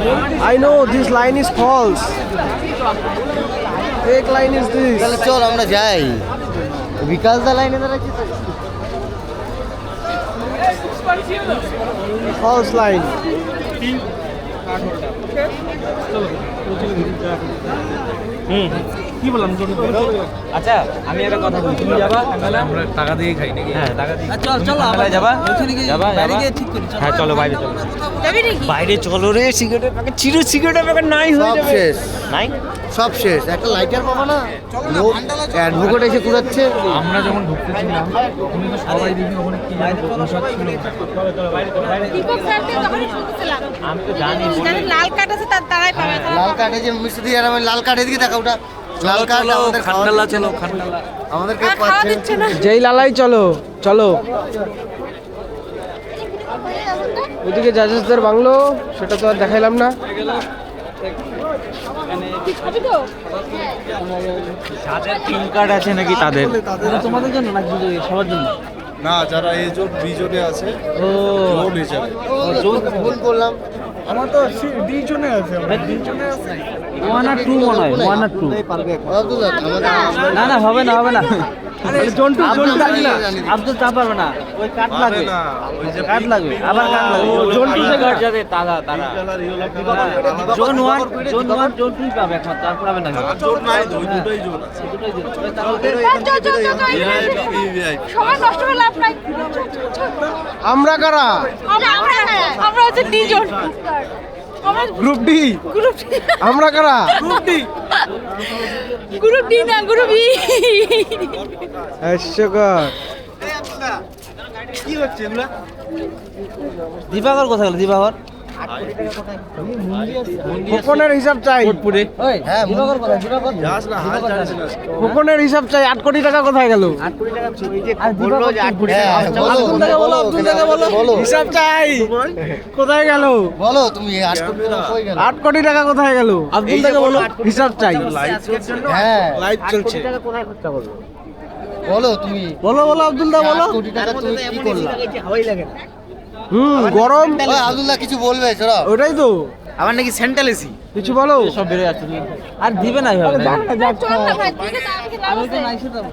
I know this line is false. Fake line is this. তাহলে চল আমরা যাই। বিকাশ দা লাইনে দাঁড়াচ্ছি তো। False line. কি বললাম আচ্ছা আমি একটা কথা বলি তুমি যাবা আমরা টাকা দিয়ে খাই নাকি হ্যাঁ টাকা দিয়ে চল চলো আমরা যাবা বাইরে গিয়ে ঠিক করি হ্যাঁ চলো বাইরে চলো যাবি নাকি? বাইরে চলো রে সিগারেটের প্যাকেট চিরু সিগারেটের প্যাকেট নাই হয়ে সব যাবে শেষ, নাই সব শেষ। একটা লাইটার পাবো না, লোক অ্যাডভোকেট এসে কুড়াচ্ছে। আমরা যখন ঢুকতেছিলাম তখন তো সবাই দেখি ওখানে কি জানি পোশাক ছিল চলো চলো বাইরে চলো বাইরে দীপক স্যারকে তখনই শুনতেছিলাম। আমি তো জানি যাদের লাল কার্ড আছে তারাই পাবে। লাল কার্ডে যে মিস্ত্রি আর আমার লাল কার্ডে দিকে দেখা ওটা লাল কার্ড আমাদের খান্ডালা চলো খান্ডালা আমাদেরকে আর খাওয়া দিচ্ছে না। যেই লালাই চলো চলো। ওইদিকে জাজেসদের বাংলো, সেটা তো আর দেখাইলাম না। তুই খাবি তো? যাদের পিন কার্ড আছে নাকি তাদের তোমাদের জন্য নাকি সবার জন্য? না, যারা এই জোট বিজোটে আছে ও জোট হিসাবে। ভুল করলাম। আমার তো দুইজনে আছে, দুইজনে আছে। 1 আর 2 মনে হয় 1 আর 2 আব্দুল্লাহ আমাদের না না হবে না হবে না জন্টু আব্দুল জানি না। আব্দুল তা পারবে না ওই কাট পারবে লাগবে না, ওই যে কাট লাগবে আবার কাট লাগবে জন্টু যে কাট যাবে তারা তারা জোন 1 জোন 1 জোন 2 পাবে এখন তারপর হবে না আমার জোট নাই তো, ওই দুটোই জোট আছে। দুটোই জোন চল, চল, চল, চল, সময় নষ্ট করে লাভ নাই। আমরা কারা? আমরা হচ্ছে তিনজন। আমরা গ্রুপ ডি। গ্রুপ আমরা কারা? গ্রুপ ডি না গ্রুপ ই। হাস্যকর। দিবাকর কোথায় গেল দিবাকর খোকনের হিসাব চাই। হ্যাঁ দিবাকর কথা দিবাকর যাস না, হাল জানিস না। খোকনের হিসাব চাই। 8 কোটি টাকা কোথায় গেল? বললো যে 8 কোটি টাকা। হ্যাঁ, বলো, আব্দুল দাকে বলো, আব্দুল দাকে বলো। বলো। হিসাব চাই। কোথায় গেল? বলো তুমি 8 কোটি টাকা কই গেল? 8 কোটি টাকা কোথায় গেল? আব্দুল দাকে বলো, হিসাব চাই। হ্যাঁ লাইভ চলছে। বলো তুমি বলো বলো আব্দুল দা বলো। 8 কোটি টাকা তুমি কি করলা? গরম। ওই আব্দুল্লাহ কিছু বলবে চলো। ওটাই তো। আবার নাকি সেন্ট্রাল এসি কিছু বলো। সব বেড়ে যাচ্ছে আর দিবে না ভাবে চল না ভাই, ঠিক আছে, আমি খেলাম।